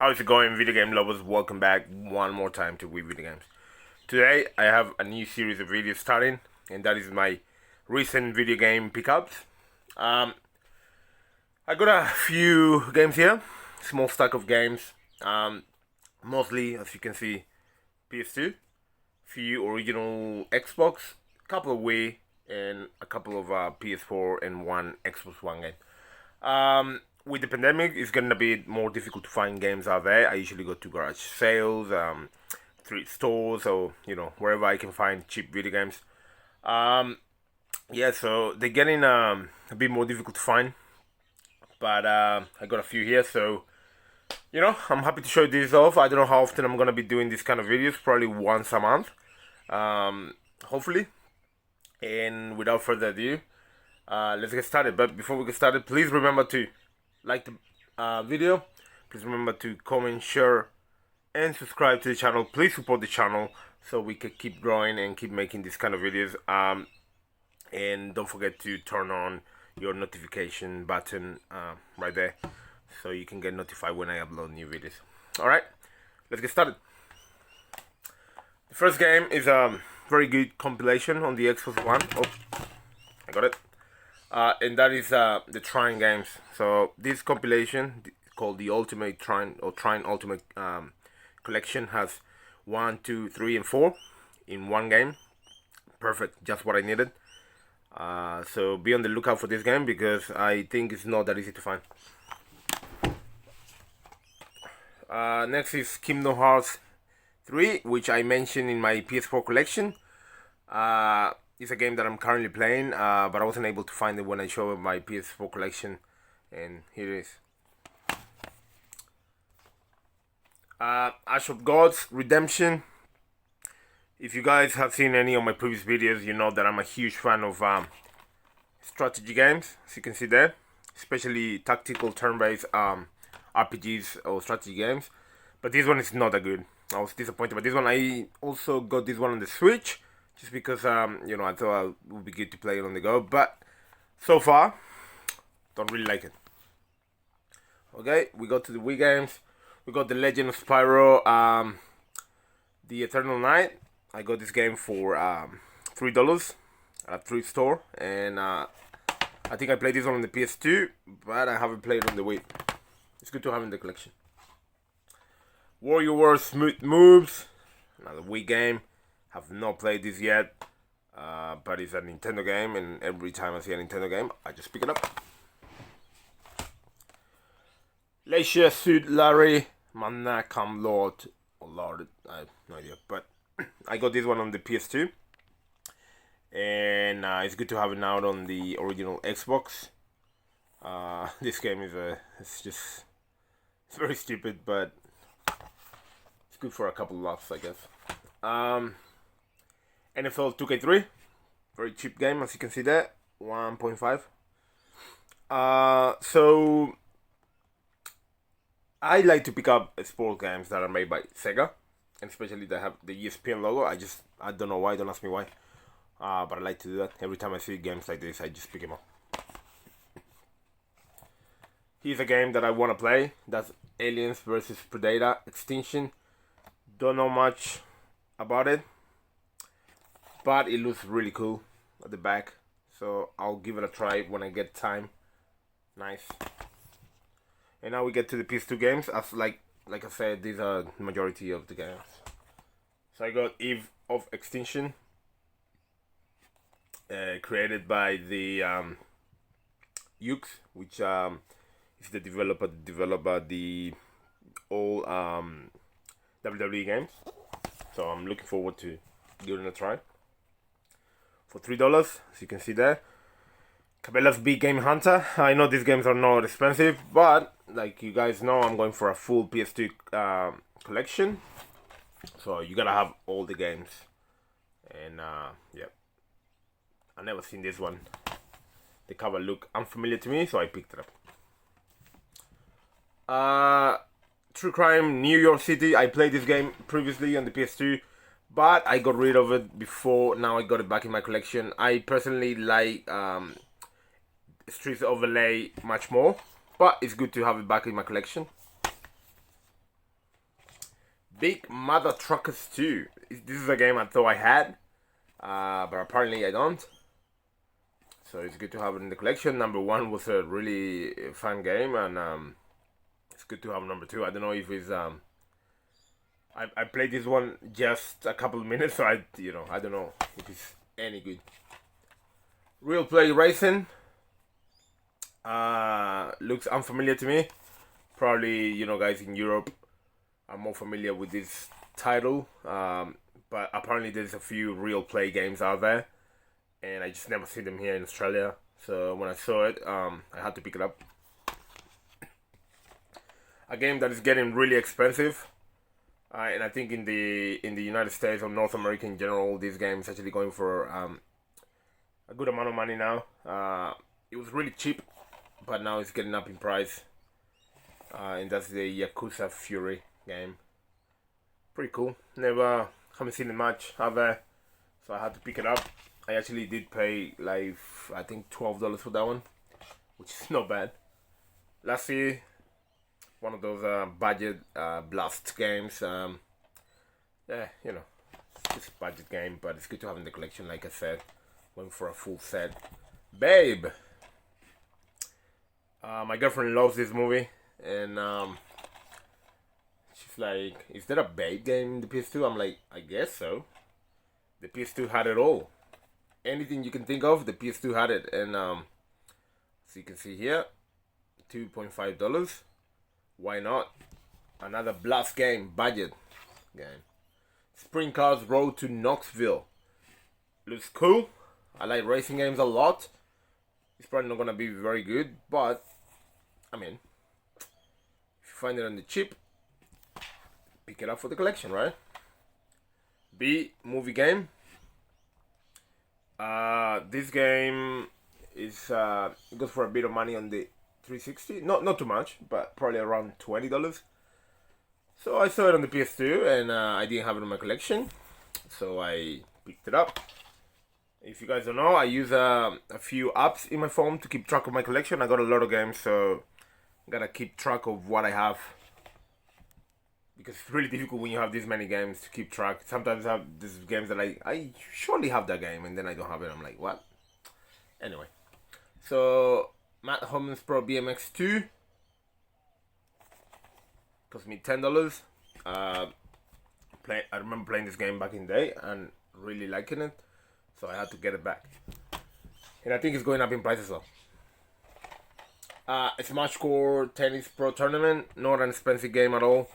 How's it going, video game lovers? Welcome back one more time to We-videogames. Today I have a new series of videos starting, and that is my recent video game pickups. I got a few games here, small stack of games, mostly, as you can see, PS2, few original Xbox, a couple of Wii, and a couple of PS4 and one Xbox One game. With the pandemic, it's gonna be more difficult to find games out there. I usually go to garage sales, thrift stores, or wherever I can find cheap video games. Yeah, so they're getting a bit more difficult to find, but I got a few here, so I'm happy to show these off. I don't know how often I'm gonna be doing this kind of videos, probably once a month, hopefully. And without further ado, let's get started. But before we get started, please remember to like the video. Please remember to comment, share, and subscribe to the channel. Please support the channel so we can keep growing and keep making these kind of videos. And don't forget to turn on your notification button right there so you can get notified when I upload new videos. Alright, let's get started. The first game is a very good compilation on the Xbox One. Oh, I got it. And that is the Trine games. So this compilation called the Ultimate Trine or Trine Ultimate Collection has 1, 2, 3, and 4 in one game. Perfect, just what I needed. So be on the lookout for this game because I think it's not that easy to find. Next is Kingdom Hearts 3, which I mentioned in my PS4 collection. It's a game that I'm currently playing, but I wasn't able to find it when I showed my PS4 collection, and here it is. Ash of Gods Redemption. If you guys have seen any of my previous videos, you know that I'm a huge fan of strategy games, as you can see there, especially tactical turn-based RPGs or strategy games. But this one is not that good. I was disappointed by this one. I also got this one on the Switch, just because I thought it would be good to play it on the go, but so far don't really like it. Okay, we go to the Wii games. We got The Legend of Spyro, The Eternal Night. I got this game for $3 at a thrift store, and I think I played this one on the PS2, but I haven't played it on the Wii. It's good to have in the collection. Warrior Wars Smooth Moves, another Wii game. Have not played this yet, but it's a Nintendo game, and every time I see a Nintendo game, I just pick it up. Leisure Suit Larry, Manakam Lord, or Lord, I have no idea, but I got this one on the PS2, and it's good to have it now on the original Xbox. This game is it's very stupid, but it's good for a couple of laughs, I guess. NFL 2K3, very cheap game, as you can see there, 1.5. So I like to pick up sports games that are made by Sega, and especially that have the ESPN logo. I don't know why, don't ask me why, but I like to do that. Every time I see games like this, I just pick them up. Here's a game that I want to play. That's Aliens vs Predator Extinction. Don't know much about it, but it looks really cool at the back, so I'll give it a try when I get time. Nice. And now we get to the PS2 games. As like I said, these are the majority of the games. So I got Eve of Extinction, created by the Yux, which is the developer that developed the all WWE games. So I'm looking forward to giving it a try. For $3, as you can see there. Cabela's Big Game Hunter. I know these games are not expensive, but like you guys know, I'm going for a full PS2 collection. So you gotta have all the games. And yeah, I never seen this one. The cover looked unfamiliar to me, so I picked it up. True Crime New York City. I played this game previously on the PS2. But I got rid of it before. Now I got it back in my collection. I personally like Streets Overlay much more, but it's good to have it back in my collection. Big Mother Truckers 2. This is a game I thought I had, but apparently I don't. So it's good to have it in the collection. Number 1 was a really fun game, and it's good to have number 2. I don't know if it's I played this one just a couple of minutes, so I don't know if it's any good. Real Play Racing looks unfamiliar to me. Probably guys in Europe are more familiar with this title, but apparently there's a few Real Play games out there, and I just never see them here in Australia. So when I saw it, I had to pick it up. A game that is getting really expensive, and I think in the United States or North America in general, this game is actually going for a good amount of money now. It was really cheap, but now it's getting up in price, and that's the Yakuza Fury game. Pretty cool. Haven't seen it much out there, so I had to pick it up. I actually did pay like I think $12 for that one, which is not bad. Last year, one of those budget blast games. Yeah, it's a budget game, but it's good to have in the collection. Like I said, went for a full set. Babe, my girlfriend loves this movie, and she's like, "Is there a Babe game in the PS2?" I'm like, "I guess so." The PS2 had it all. Anything you can think of, the PS2 had it, and so you can see here, $2.5. Why not? Another blast game, budget game. Sprint Cars Road to Knoxville. Looks cool. I like racing games a lot. It's probably not gonna be very good, but I mean, if you find it on the cheap, pick it up for the collection, right? B movie game. This game is it goes for a bit of money on the 360. Not too much, but probably around $20. So I saw it on the PS2, and I didn't have it in my collection, so I picked it up. If you guys don't know, I use a few apps in my phone to keep track of my collection. I got a lot of games, so I gotta keep track of what I have, because it's really difficult when you have this many games to keep track. Sometimes I have these games that I surely have that game, and then I don't have it. I'm like, what? Anyway, so Matt Homan's Pro BMX 2 cost me $10. I remember playing this game back in the day and really liking it, so I had to get it back. And I think it's going up in price as well. Smash Court Tennis Pro Tournament, not an expensive game at all,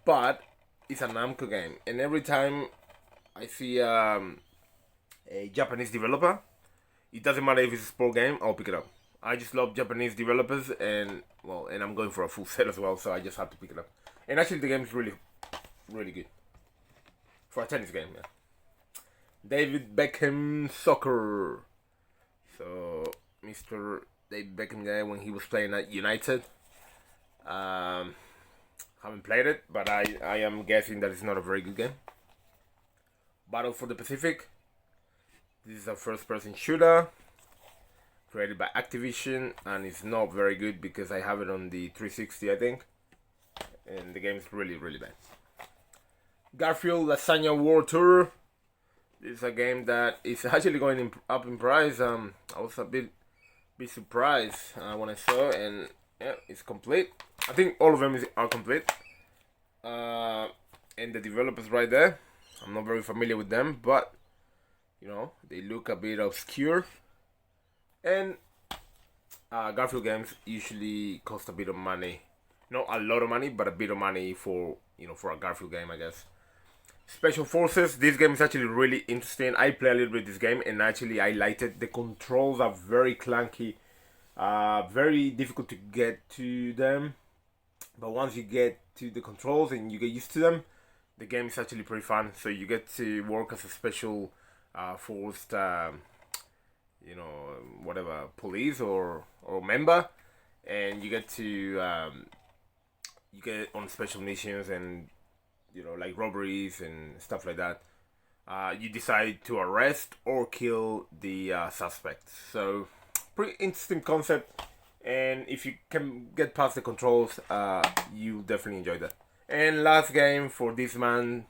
but it's a Namco game, and every time I see a Japanese developer, it doesn't matter if it's a sport game, I'll pick it up. I just love Japanese developers, and I'm going for a full set as well, so I just have to pick it up. And actually the game is really, really good. For a tennis game, yeah. David Beckham Soccer. So, Mr. David Beckham guy when he was playing at United. Haven't played it, but I am guessing that it's not a very good game. Battle for the Pacific. This is a first-person shooter created by Activision, and it's not very good because I have it on the 360, I think, and the game is really, really bad. Garfield Lasagna World Tour. This is a game that is actually going up in price. I was a bit surprised when I saw it, and yeah, it's complete. I think all of them are complete, and the developers right there. I'm not very familiar with them, but they look a bit obscure. And Garfield games usually cost a bit of money, not a lot of money, but a bit of money for for a Garfield game, I guess. Special Forces. This game is actually really interesting. I play a little bit this game, and actually I liked it. The controls are very clunky, very difficult to get to them. But once you get to the controls and you get used to them, the game is actually pretty fun. So you get to work as a special forced, whatever, police or member, and you get to you get on special missions and like robberies and stuff like that. You decide to arrest or kill the suspect. So pretty interesting concept, and if you can get past the controls, you definitely enjoy that. And last game for this man,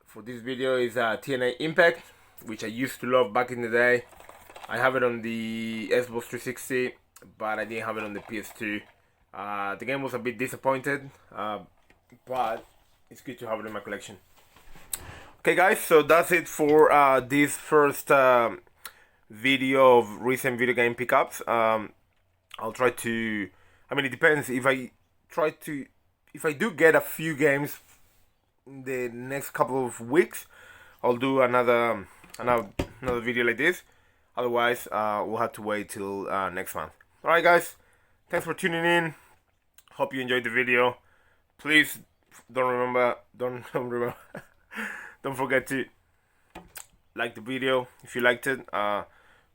for this video, is TNA Impact, which I used to love back in the day. I have it on the Xbox 360, but I didn't have it on the PS2. The game was a bit disappointed, but it's good to have it in my collection. Okay guys, so that's it for this first video of recent video game pickups. I'll try to, I mean, it depends. If I do get a few games in the next couple of weeks, I'll do another video like this. Otherwise, we'll have to wait till next month. Alright guys, thanks for tuning in. Hope you enjoyed the video. Please don't forget to like the video if you liked it.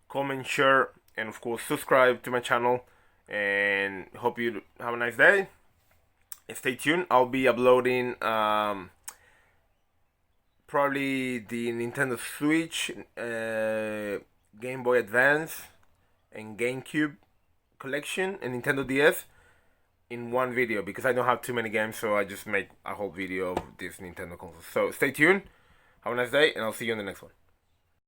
Comment, share, and of course subscribe to my channel. And hope you have a nice day. And stay tuned. I'll be uploading probably the Nintendo Switch, Game Boy Advance, and GameCube collection, and Nintendo DS in one video, because I don't have too many games, so I just make a whole video of this Nintendo console. So stay tuned, have a nice day, and I'll see you in the next one.